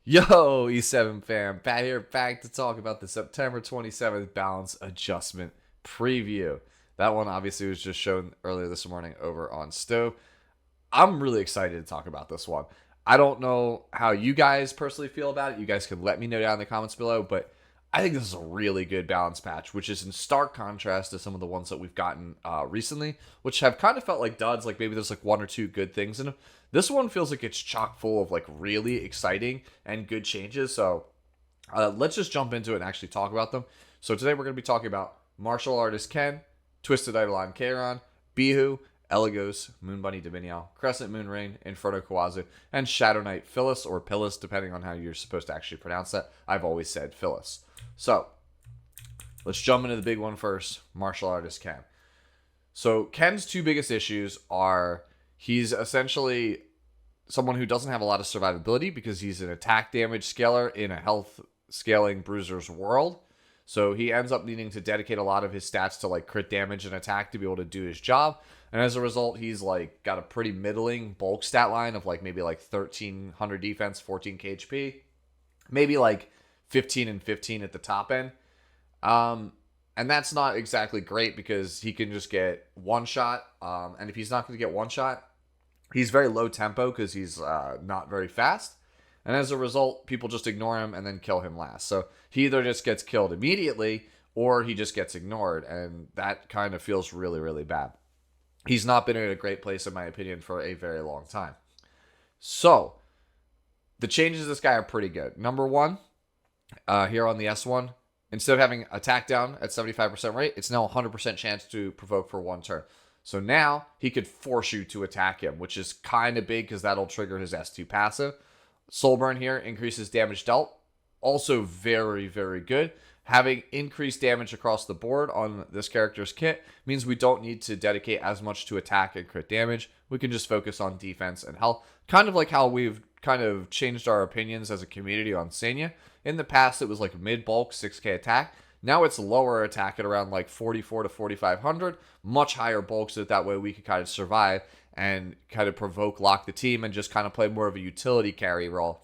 Yo, E7 fam, back to talk about the September 27th balance adjustment preview. That one obviously was just shown earlier this morning over on Stove. I'm really excited to talk about this one. I don't know how you guys personally feel about it. You guys can let me know down in the comments below, but I think this is a really good balance patch, which is in stark contrast to some of the ones that we've gotten recently, which have kind of felt like duds, like maybe there's like one or two good things in them. This one feels like it's chock full of like really exciting and good changes, so let's just jump into it and actually talk about them. So today we're going to be talking about Martial Artist Ken, Twisted Eidolon Kairon, Biho, Elegos, Moon Bunny Dominion, Crescent Moon Rin, Inferno Kawazu, and Shadow Knight Phyllis, or Phyllis, depending on how you're supposed to actually pronounce that. I've always said Phyllis. So, let's jump into the big one first, Martial Artist Ken. So, Ken's two biggest issues are he's essentially someone who doesn't have a lot of survivability because he's an attack damage scaler in a health scaling bruiser's world. So he ends up needing to dedicate a lot of his stats to like crit damage and attack to be able to do his job. And as a result, he's like got a pretty middling bulk stat line of like maybe like 1300 defense, 14 KHP, maybe like 15 and 15 at the top end. And that's not exactly great because he can just get one shot. And if he's not going to get one shot, he's very low tempo because he's not very fast. And as a result, people just ignore him and then kill him last. So he either just gets killed immediately or he just gets ignored. And that kind of feels really, really bad. He's not been in a great place, in my opinion, for a very long time. So the changes to this guy are pretty good. Number one, here on the S1, instead of having attack down at 75% rate, it's now 100% chance to provoke for one turn. So now he could force you to attack him, which is kind of big because that'll trigger his S2 passive. Soul Burn here increases damage dealt. Also very, very good. Having increased damage across the board on this character's kit means we don't need to dedicate as much to attack and crit damage. We can just focus on defense and health. Kind of like how we've kind of changed our opinions as a community on Senya. In the past, it was like mid-bulk 6k attack. Now it's lower attack at around like 44 to 4,500. Much higher bulk so that way we could kind of survive and kind of provoke, lock the team, and just kind of play more of a utility carry role.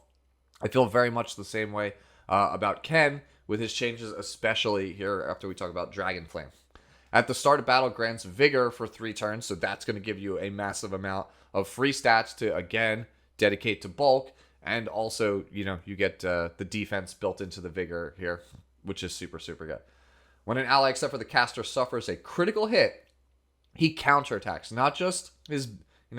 I feel very much the same way about Ken with his changes, especially here after we talk about Dragon Flame. At the start of battle, grants Vigor for 3 turns, so that's going to give you a massive amount of free stats to, again, dedicate to bulk, and also, you know, you get the defense built into the Vigor here, which is super, super good. When an ally, except for the caster, suffers a critical hit, he counterattacks, not just his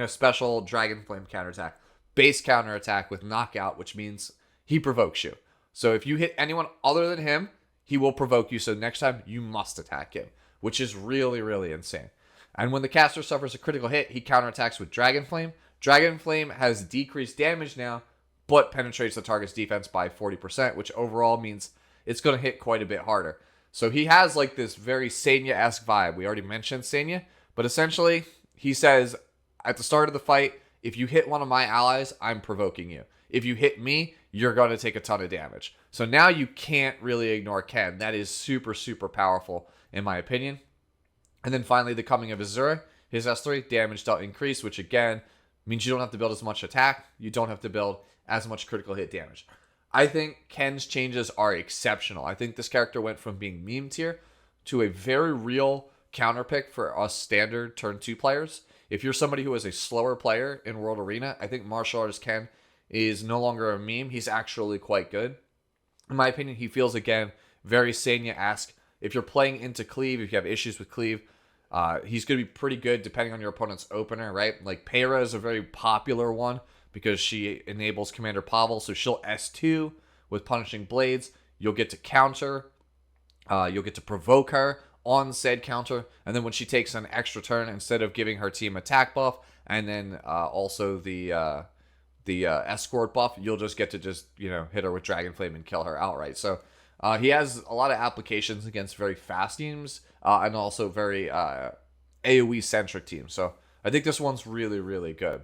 special Dragon Flame counterattack, base counterattack with knockout, which means he provokes you. So if you hit anyone other than him, he will provoke you. So next time you must attack him, which is really, really insane. And when the caster suffers a critical hit, he counterattacks with Dragon Flame. Dragon Flame has decreased damage now, but penetrates the target's defense by 40%, which overall means it's going to hit quite a bit harder. So he has like this very Senya-esque vibe. We already mentioned Senya, but essentially he says at the start of the fight, if you hit one of my allies, I'm provoking you. If you hit me, you're going to take a ton of damage. So now you can't really ignore Ken. That is super, super powerful in my opinion. And then finally, the coming of Azura, his S3, damage dealt increase, which again means you don't have to build as much attack. You don't have to build as much critical hit damage. I think Ken's changes are exceptional. I think this character went from being meme tier to a very real counter pick for us standard turn 2 players. If you're somebody who is a slower player in World Arena, I think Martial Artist Ken is no longer a meme. He's actually quite good. In my opinion, he feels, again, very Senya-esque. If you're playing into Cleave, if you have issues with Cleave, he's going to be pretty good depending on your opponent's opener, right? Like, Peyra is a very popular one because she enables Commander Pavel, so she'll S2 with Punishing Blades. You'll get to counter. You'll get to provoke her on said counter, and then when she takes an extra turn, instead of giving her team attack buff and then also the escort buff, you'll just get to hit her with Dragon Flame and kill her outright. So he has a lot of applications against very fast teams and also very AoE centric teams. So I think this one's really, really good.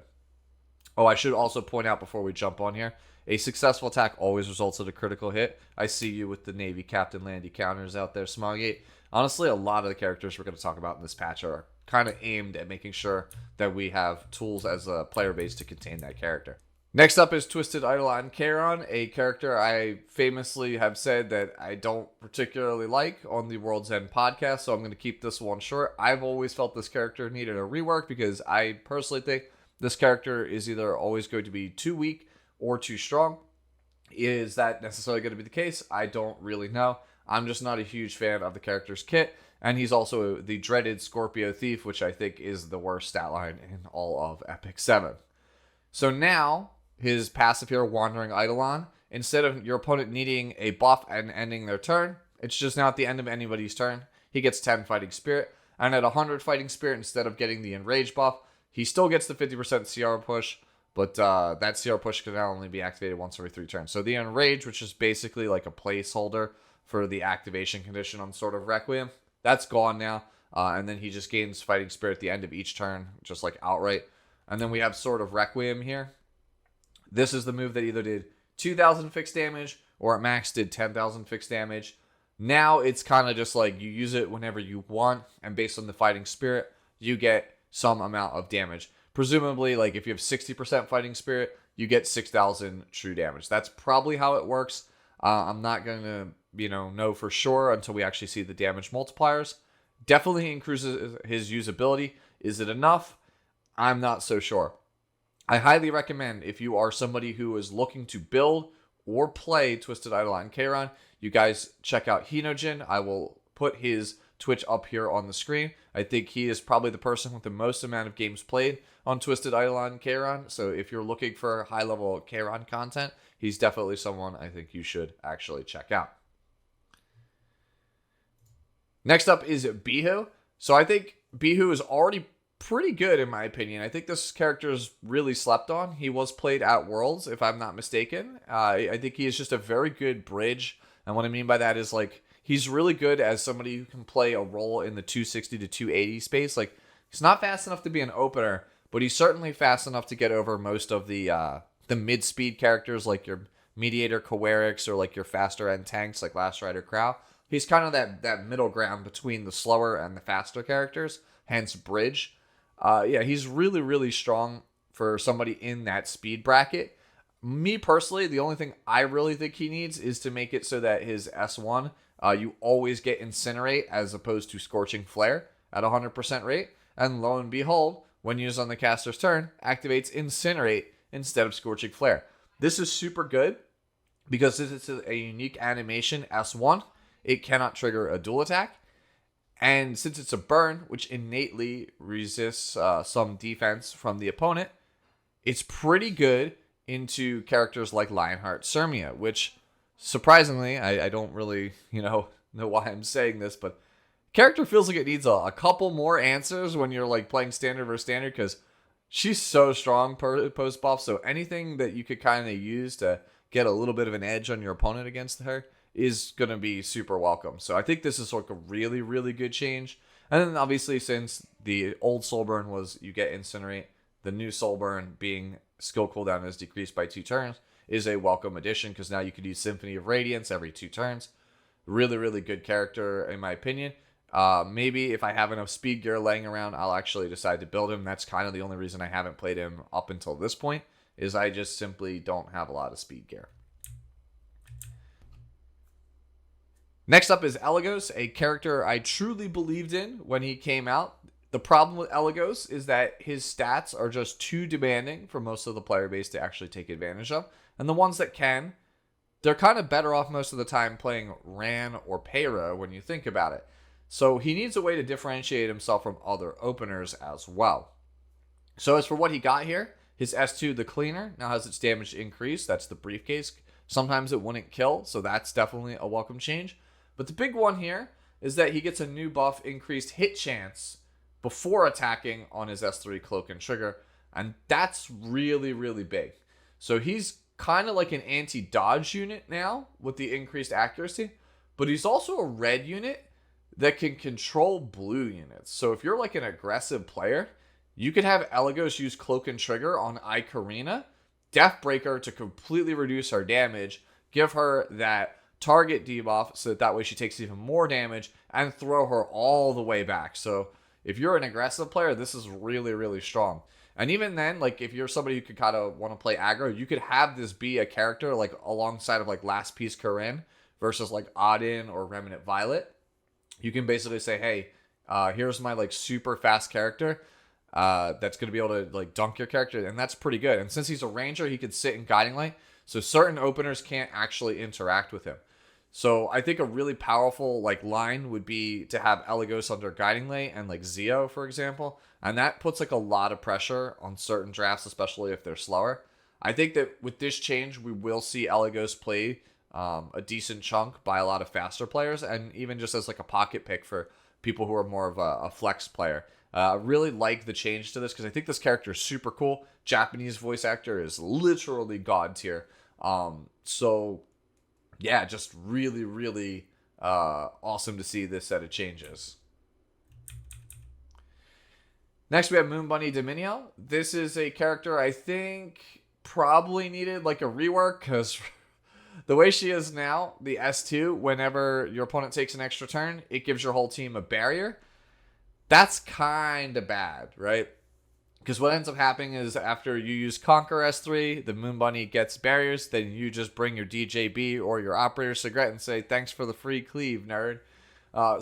Oh, I should also point out before we jump on here, a successful attack always results in a critical hit. I see you with the Navy Captain Landy counters out there, Smogate. Honestly, a lot of the characters we're going to talk about in this patch are kind of aimed at making sure that we have tools as a player base to contain that character. Next up is Twisted Eidolon Charon, a character I famously have said that I don't particularly like on the World's End podcast, so I'm going to keep this one short. I've always felt this character needed a rework because I personally think this character is either always going to be too weak or too strong. Is that necessarily going to be the case? I don't really know. I'm just not a huge fan of the character's kit, and he's also the dreaded Scorpio Thief, which I think is the worst stat line in all of Epic 7. So now, his passive here, Wandering Eidolon, instead of your opponent needing a buff and ending their turn, it's just now at the end of anybody's turn. He gets 10 Fighting Spirit, and at 100 Fighting Spirit, instead of getting the Enrage buff, he still gets the 50% CR push, but that CR push can now only be activated once every 3 turns. So the Enrage, which is basically like a placeholder for the activation condition on Sword of Requiem, that's gone now, and then he just gains Fighting Spirit at the end of each turn, just like outright. And then we have Sword of Requiem here. This is the move that either did 2,000 fixed damage or at max did 10,000 fixed damage. Now it's kind of just like you use it whenever you want, and based on the Fighting Spirit, you get some amount of damage. Presumably, like if you have 60% Fighting Spirit, you get 6,000 true damage. That's probably how it works. I'm not going to, know for sure until we actually see the damage multipliers. Definitely increases his usability. Is it enough? I'm not so sure. I highly recommend, if you are somebody who is looking to build or play Twisted Eidolon Charon, you guys check out Hinojin. I will put his Twitch up here on the screen. I think he is probably the person with the most amount of games played on Twisted Eidolon Charon. So if you're looking for high-level Charon content, he's definitely someone I think you should actually check out. Next up is Biho. So I think Biho is already pretty good in my opinion. I think this character is really slept on. He was played at Worlds, if I'm not mistaken. I think he is just a very good bridge. And what I mean by that is like he's really good as somebody who can play a role in the 260 to 280 space. Like he's not fast enough to be an opener, but he's certainly fast enough to get over most of the mid-speed characters like your Mediator Coerix or like your faster end tanks like Last Rider Crow. He's kind of that middle ground between the slower and the faster characters, hence bridge. He's really, really strong for somebody in that speed bracket. Me personally, the only thing I really think he needs is to make it so that his S1, you always get Incinerate as opposed to Scorching Flare at 100% rate. And lo and behold, when used on the caster's turn, activates Incinerate instead of Scorching Flare. This is super good because since it's a unique animation S1, it cannot trigger a dual attack. And since it's a burn, which innately resists some defense from the opponent, it's pretty good into characters like Lionheart Sirmia, which surprisingly, I don't really, know why I'm saying this, but character feels like it needs a couple more answers when you're like playing standard versus standard because she's so strong post buff. So anything that you could kind of use to get a little bit of an edge on your opponent against her is going to be super welcome. So I think this is like a really, really good change. And then obviously since the old Soulburn was you get Incinerate, the new Soulburn being skill cooldown is decreased by 2 turns is a welcome addition because now you could use Symphony of Radiance every 2 turns. Really, really good character in my opinion. Maybe if I have enough speed gear laying around, I'll actually decide to build him. That's kind of the only reason I haven't played him up until this point is I just simply don't have a lot of speed gear. Next up is Elegos, a character I truly believed in when he came out. The problem with Elegos is that his stats are just too demanding for most of the player base to actually take advantage of. And the ones that can, they're kind of better off most of the time playing Ran or Peyra when you think about it. So he needs a way to differentiate himself from other openers as well. So as for what he got here, his S2, the Cleaner, now has its damage increased. That's the briefcase. Sometimes it wouldn't kill, so that's definitely a welcome change. But the big one here is that he gets a new buff, increased hit chance before attacking on his S3 Cloak and Trigger. And that's really, really big. So he's kind of like an anti-dodge unit now with the increased accuracy. But he's also a red unit that can control blue units. So if you're like an aggressive player, you could have Elegos use Cloak and Trigger on Icarina, Deathbreaker to completely reduce her damage, give her that target debuff so that way she takes even more damage and throw her all the way back. So if you're an aggressive player, this is really, really strong. And even then, like if you're somebody who could kind of want to play aggro, you could have this be a character like alongside of like Last Piece Corinne versus like Odin or Remnant Violet. You can basically say, hey, here's my like super fast character that's going to be able to like dunk your character, and that's pretty good. And since he's a ranger, he can sit in Guiding Light, so certain openers can't actually interact with him. So I think a really powerful like line would be to have Elegos under Guiding Light and like Zio, for example. And that puts like a lot of pressure on certain drafts, especially if they're slower. I think that with this change, we will see Elegos play a decent chunk by a lot of faster players, and even just as like a pocket pick for people who are more of a flex player. I really like the change to this because I think this character is super cool. Japanese voice actor is literally god tier. So yeah, just really, really awesome to see this set of changes. Next, we have Moon Bunny Dominio. This is a character I think probably needed like a rework because the way she is now, the S2, whenever your opponent takes an extra turn, it gives your whole team a barrier. That's kind of bad, right? Because what ends up happening is after you use Conquer S3, the Moon Bunny gets barriers, then you just bring your DJB or your Operator Cigarette and say, thanks for the free cleave, nerd.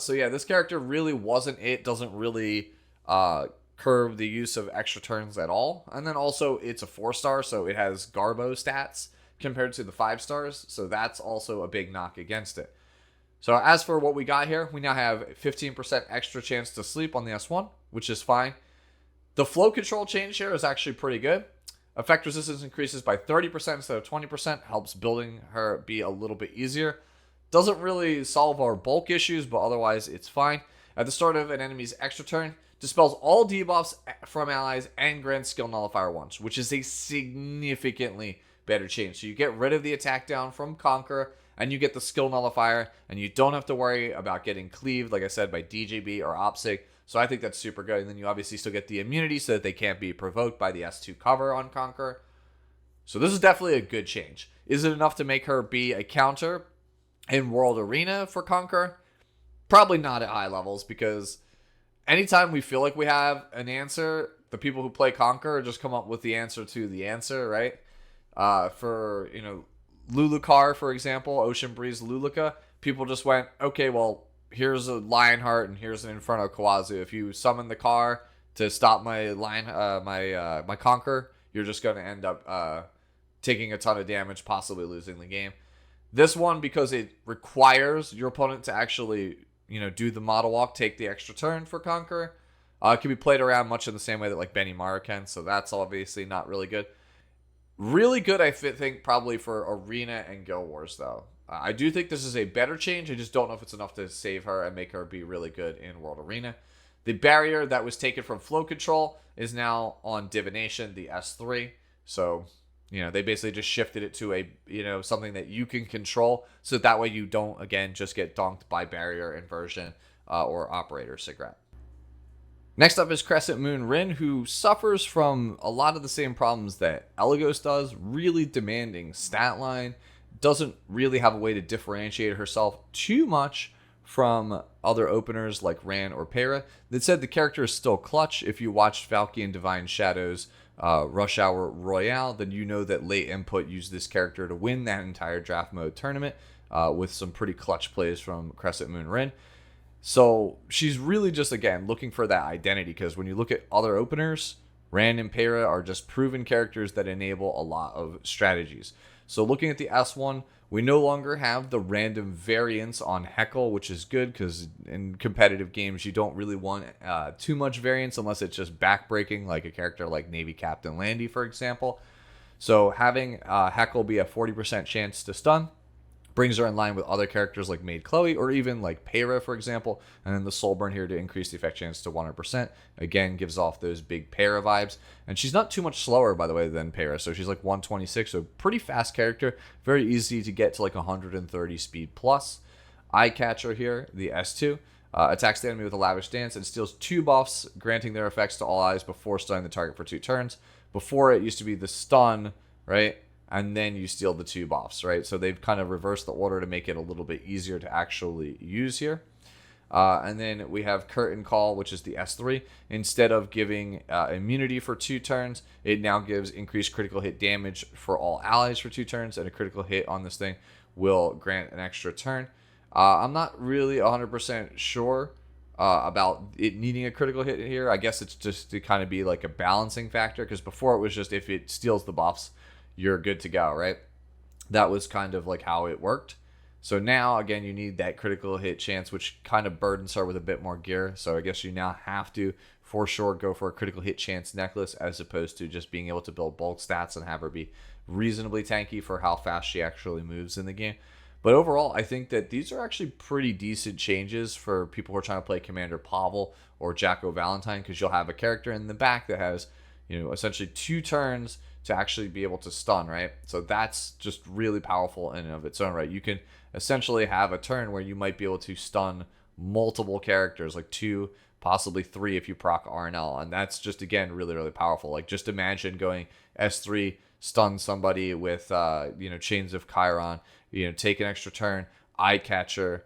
So yeah, this character really wasn't it. Doesn't really curb the use of extra turns at all. And then also, it's a 4-star, so it has Garbo stats compared to the 5 stars. So that's also a big knock against it. So as for what we got here, we now have 15% extra chance to sleep on the S1, which is fine. The flow control change here is actually pretty good. Effect resistance increases by 30% instead of 20%, helps building her be a little bit easier. Doesn't really solve our bulk issues, but otherwise it's fine. At the start of an enemy's extra turn, dispels all debuffs from allies and grants skill nullifier once, which is a significantly better change. So you get rid of the attack down from Conquer, and you get the skill nullifier, and you don't have to worry about getting cleaved, like I said, by DJB or OPSIC. So I think that's super good. And then you obviously still get the immunity so that they can't be provoked by the S2 cover on Conquer. So this is definitely a good change. Is it enough to make her be a counter in World Arena for Conquer? Probably not at high levels, because anytime we feel like we have an answer, the people who play Conquer just come up with the answer to the answer, right? For, Lulucar, for example, Ocean Breeze Luluca, people just went, okay, well, here's a Lionheart and here's an Inferno Kawazu. If you summon the car to stop my my Conquer, you're just going to end up taking a ton of damage, possibly losing the game. This one, because it requires your opponent to actually, do the model walk, take the extra turn for Conquer, it can be played around much in the same way that like Benny Mara can, so that's obviously not really good. Really good, I think, probably for Arena and Guild Wars, though. I do think this is a better change. I just don't know if it's enough to save her and make her be really good in World Arena. The barrier that was taken from Flow Control is now on Divination, the S3. So, they basically just shifted it to a, something that you can control. So that way you don't, again, just get dunked by barrier inversion or Operator Cigarette. Next up is Crescent Moon Rin, who suffers from a lot of the same problems that Elegos does. Really demanding stat line. Doesn't really have a way to differentiate herself too much from other openers like Ran or Pera. That said, the character is still clutch. If you watched Valkyrie Divine Shadows Rush Hour Royale, then you know that late input used this character to win that entire draft mode tournament with some pretty clutch plays from Crescent Moon Rin. So she's really just, again, looking for that identity, because when you look at other openers, Ran and Pera are just proven characters that enable a lot of strategies. So looking at the S1, we no longer have the random variance on Heckle, which is good, because in competitive games, you don't really want too much variance unless it's just backbreaking, like a character like Navy Captain Landy, for example. So having Heckle be a 40% chance to stun brings her in line with other characters like Maid Chloe, or even like Pera, for example. And then the Soulburn here to increase the effect chance to 100%. Again, gives off those big Pera vibes. And she's not too much slower, by the way, than Pera. So she's like 126, so pretty fast character. Very easy to get to like 130 speed plus. Eye Catcher here, the S2. Attacks the enemy with a lavish dance and steals 2 buffs, granting their effects to all eyes before stunning the target for 2 turns. Before, it used to be the stun, right? And then you steal the 2 buffs, right? So they've kind of reversed the order to make it a little bit easier to actually use here. And then we have Curtain Call, which is the S3. Instead of giving immunity for 2 turns, it now gives increased critical hit damage for all allies for 2 turns, and a critical hit on this thing will grant an extra turn. I'm not really 100% sure about it needing a critical hit here. I guess it's just to kind of be like a balancing factor, because before it was just if it steals the buffs, you're good to go, right? That was kind of like how it worked. So now, again, you need that critical hit chance, which kind of burdens her with a bit more gear. So I guess you now have to, for sure, go for a critical hit chance necklace, as opposed to just being able to build bulk stats and have her be reasonably tanky for how fast she actually moves in the game. But overall, I think that these are actually pretty decent changes for people who are trying to play Commander Pavel or Jacko Valentine, because you'll have a character in the back that has, essentially 2 turns to actually be able to stun, right? So that's just really powerful in and of its own right. You can essentially have a turn where you might be able to stun multiple characters, like 2, possibly 3 if you proc RNL, and that's just, again, really, really powerful. Like, just imagine going S3, stun somebody with Chains of Chiron, take an extra turn, Eye Catcher,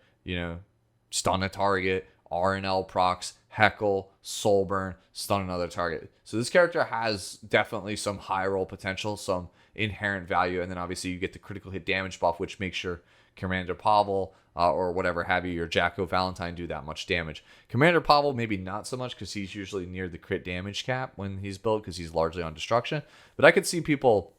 stun a target, RNL procs, Heckle, Soulburn, stun another target. So this character has definitely some high roll potential, some inherent value, and then obviously you get the critical hit damage buff, which makes your Commander Pavel or whatever have you, your Jacko Valentine, do that much damage. Commander Pavel maybe not so much, because he's usually near the crit damage cap when he's built, because he's largely on destruction. But I could see people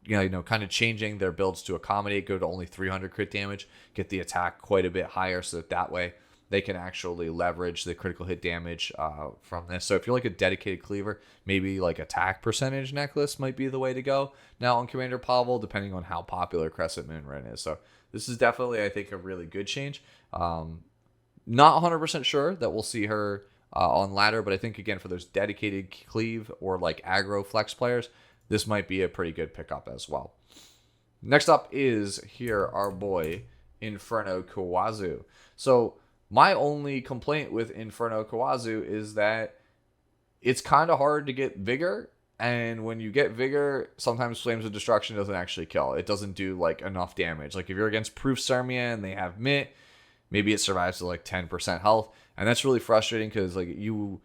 kind of changing their builds to accommodate, go to only 300 crit damage, get the attack quite a bit higher, so that way they can actually leverage the critical hit damage from this. So if you're like a dedicated cleaver, maybe like attack percentage necklace might be the way to go now on Commander Pavel, depending on how popular Crescent Moon Rin is. So this is definitely, I think, a really good change. Not 100% sure that we'll see her on ladder, but I think, again, for those dedicated cleave or like aggro flex players, this might be a pretty good pickup as well. Next up is here our boy Inferno Kawazu. So my only complaint with Inferno Kawazu is that it's kind of hard to get Vigor, and when you get Vigor, sometimes Flames of Destruction doesn't actually kill. It doesn't do like enough damage. Like if you're against Proof Sermia and they have Mitt, maybe it survives to like 10% health, and that's really frustrating, because like you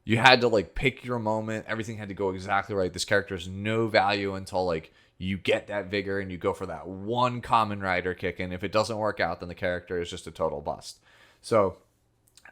had to like pick your moment. Everything had to go exactly right. This character has no value until like you get that Vigor and you go for that one Common Rider kick, and if it doesn't work out, then the character is just a total bust. So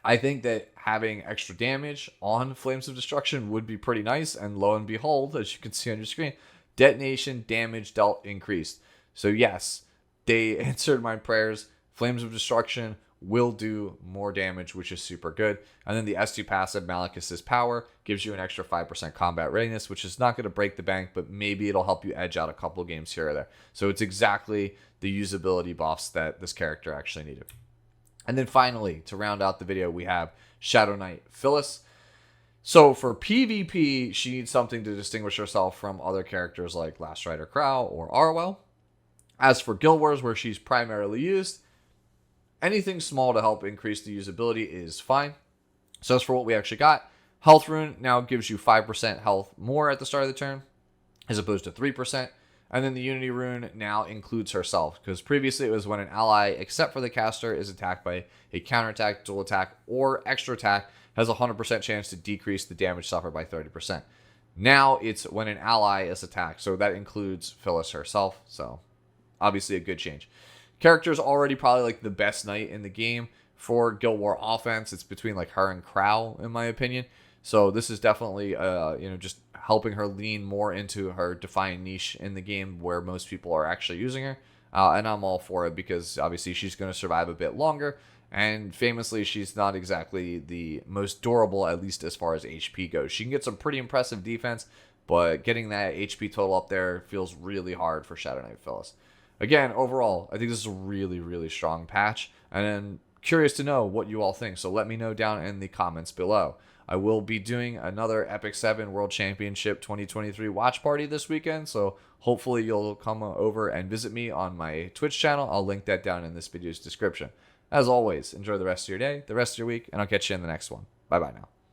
I think that having extra damage on Flames of Destruction would be pretty nice, and lo and behold, as you can see on your screen, detonation damage dealt increased. So yes, they answered my prayers. Flames of Destruction will do more damage, which is super good. And then the S2 passive, Malicus's Power, gives you an extra 5% combat readiness, which is not going to break the bank, but maybe it'll help you edge out a couple games here or there. So it's exactly the usability buffs that this character actually needed. And then finally, to round out the video, we have Shadow Knight Phyllis. So for PvP, she needs something to distinguish herself from other characters like Last Rider Crow or Arwell. As for Guild Wars, where she's primarily used, anything small to help increase the usability is fine. So as for what we actually got, Health Rune now gives you 5% health more at the start of the turn, as opposed to 3%. And then the Unity Rune now includes herself, because previously it was when an ally, except for the caster, is attacked by a counterattack, dual attack, or extra attack, has a 100% chance to decrease the damage suffered by 30%. Now it's when an ally is attacked, so that includes Phyllis herself, so obviously a good change. Character's already probably like the best knight in the game for Guild War offense. It's between like her and Crow, in my opinion. So this is definitely, just helping her lean more into her defined niche in the game where most people are actually using her. And I'm all for it, because obviously she's going to survive a bit longer. And famously, she's not exactly the most durable, at least as far as HP goes. She can get some pretty impressive defense, but getting that HP total up there feels really hard for Shadow Knight Phyllis. Again, overall, I think this is a really, really strong patch. And I'm curious to know what you all think. So let me know down in the comments below. I will be doing another Epic 7 World Championship 2023 watch party this weekend, so hopefully you'll come over and visit me on my Twitch channel. I'll link that down in this video's description. As always, enjoy the rest of your day, the rest of your week, and I'll catch you in the next one. Bye-bye now.